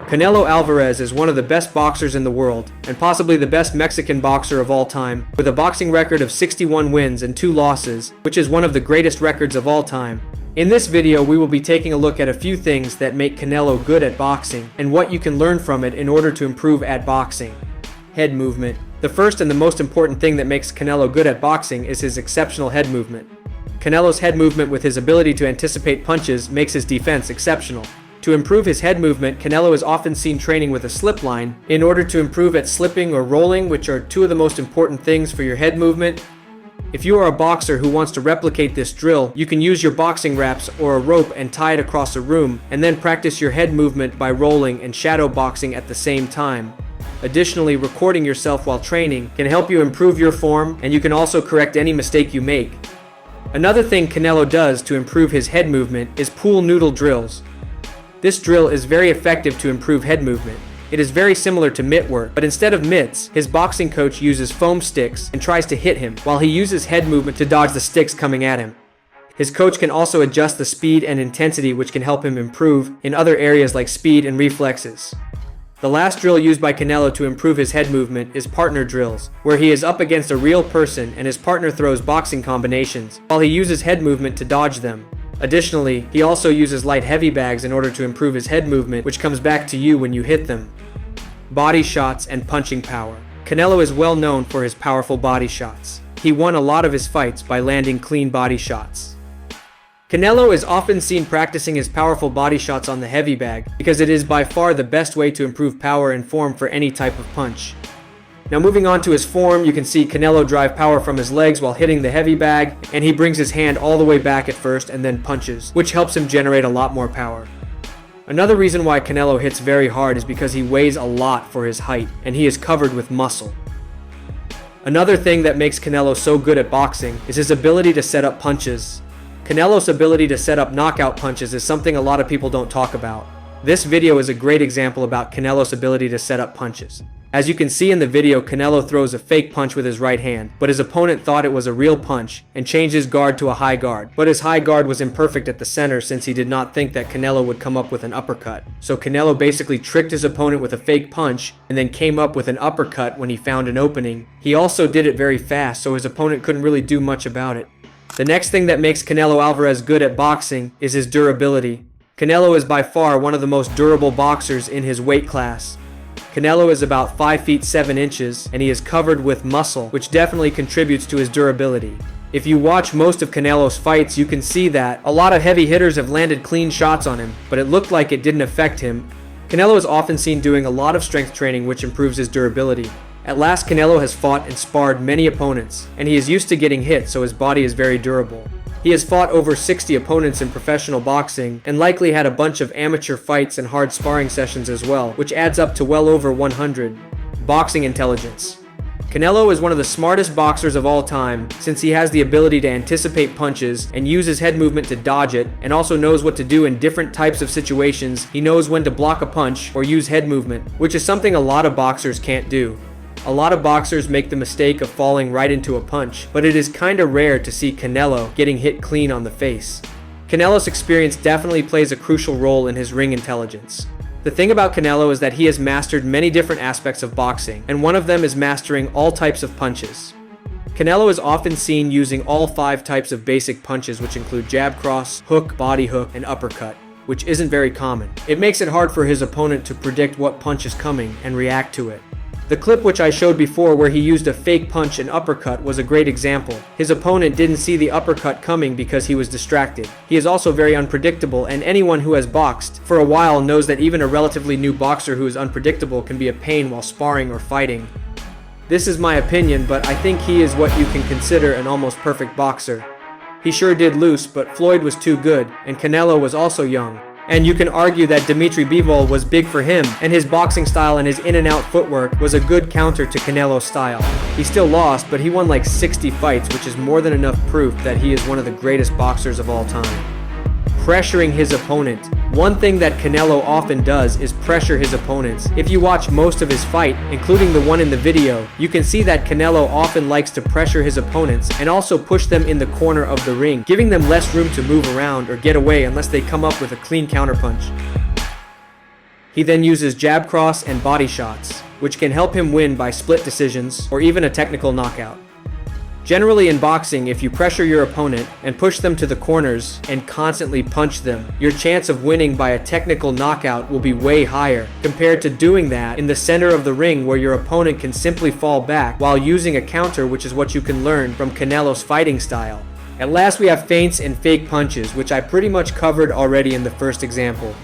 Canelo Alvarez is one of the best boxers in the world, and possibly the best Mexican boxer of all time, with a boxing record of 61 wins and 2 losses, which is one of the greatest records of all time. In this video, we will be taking a look at a few things that make Canelo good at boxing, and what you can learn from it in order to improve at boxing. Head movement. The first and the most important thing that makes Canelo good at boxing is his exceptional head movement. Canelo's head movement, with his ability to anticipate punches, makes his defense exceptional. To improve his head movement, Canelo is often seen training with a slip line in order to improve at slipping or rolling, which are two of the most important things for your head movement. If you are a boxer who wants to replicate this drill, you can use your boxing wraps or a rope and tie it across a room, and then practice your head movement by rolling and shadow boxing at the same time. Additionally, recording yourself while training can help you improve your form, and you can also correct any mistake you make. Another thing Canelo does to improve his head movement is pool noodle drills. This drill is very effective to improve head movement. It is very similar to mitt work, but instead of mitts, his boxing coach uses foam sticks and tries to hit him, while he uses head movement to dodge the sticks coming at him. His coach can also adjust the speed and intensity, which can help him improve in other areas like speed and reflexes. The last drill used by Canelo to improve his head movement is partner drills, where he is up against a real person and his partner throws boxing combinations, while he uses head movement to dodge them. Additionally, he also uses light heavy bags in order to improve his head movement, which comes back to you when you hit them. Body shots and punching power. Canelo is well known for his powerful body shots. He won a lot of his fights by landing clean body shots. Canelo is often seen practicing his powerful body shots on the heavy bag because it is by far the best way to improve power and form for any type of punch. Now moving on to his form, you can see Canelo drive power from his legs while hitting the heavy bag, and he brings his hand all the way back at first and then punches, which helps him generate a lot more power. Another reason why Canelo hits very hard is because he weighs a lot for his height, and he is covered with muscle. Another thing that makes Canelo so good at boxing is his ability to set up punches. Canelo's ability to set up knockout punches is something a lot of people don't talk about. This video is a great example about Canelo's ability to set up punches. As you can see in the video, Canelo throws a fake punch with his right hand, but his opponent thought it was a real punch and changed his guard to a high guard. But his high guard was imperfect at the center since he did not think that Canelo would come up with an uppercut. So Canelo basically tricked his opponent with a fake punch and then came up with an uppercut when he found an opening. He also did it very fast, so his opponent couldn't really do much about it. The next thing that makes Canelo Alvarez good at boxing is his durability. Canelo is by far one of the most durable boxers in his weight class. Canelo is about 5 feet 7 inches, and he is covered with muscle, which definitely contributes to his durability. If you watch most of Canelo's fights, you can see that a lot of heavy hitters have landed clean shots on him, but it looked like it didn't affect him. Canelo is often seen doing a lot of strength training, which improves his durability. At last, Canelo has fought and sparred many opponents, and he is used to getting hit, so his body is very durable. He has fought over 60 opponents in professional boxing and likely had a bunch of amateur fights and hard sparring sessions as well, which adds up to well over 100. Boxing intelligence. Canelo is one of the smartest boxers of all time since he has the ability to anticipate punches and use his head movement to dodge it, and also knows what to do in different types of situations. He knows when to block a punch or use head movement, which is something a lot of boxers can't do. A lot of boxers make the mistake of falling right into a punch, but it is kinda rare to see Canelo getting hit clean on the face. Canelo's experience definitely plays a crucial role in his ring intelligence. The thing about Canelo is that he has mastered many different aspects of boxing, and one of them is mastering all types of punches. Canelo is often seen using all 5 types of basic punches, which include jab, cross, hook, body hook, and uppercut, which isn't very common. It makes it hard for his opponent to predict what punch is coming and react to it. The clip which I showed before where he used a fake punch and uppercut was a great example. His opponent didn't see the uppercut coming because he was distracted. He is also very unpredictable, and anyone who has boxed for a while knows that even a relatively new boxer who is unpredictable can be a pain while sparring or fighting. This is my opinion, but I think he is what you can consider an almost perfect boxer. He sure did lose, but Floyd was too good, and Canelo was also young. And you can argue that Dimitri Bivol was big for him, and his boxing style and his in-and-out footwork was a good counter to Canelo's style. He still lost, but he won like 60 fights, which is more than enough proof that he is one of the greatest boxers of all time. Pressuring his opponent. One thing that Canelo often does is pressure his opponents. If you watch most of his fight, including the one in the video, you can see that Canelo often likes to pressure his opponents and also push them in the corner of the ring, giving them less room to move around or get away unless they come up with a clean counterpunch. He then uses jab cross and body shots, which can help him win by split decisions or even a technical knockout. Generally in boxing, if you pressure your opponent and push them to the corners and constantly punch them, your chance of winning by a technical knockout will be way higher compared to doing that in the center of the ring where your opponent can simply fall back while using a counter, which is what you can learn from Canelo's fighting style. At last we have feints and fake punches, which I pretty much covered already in the first example.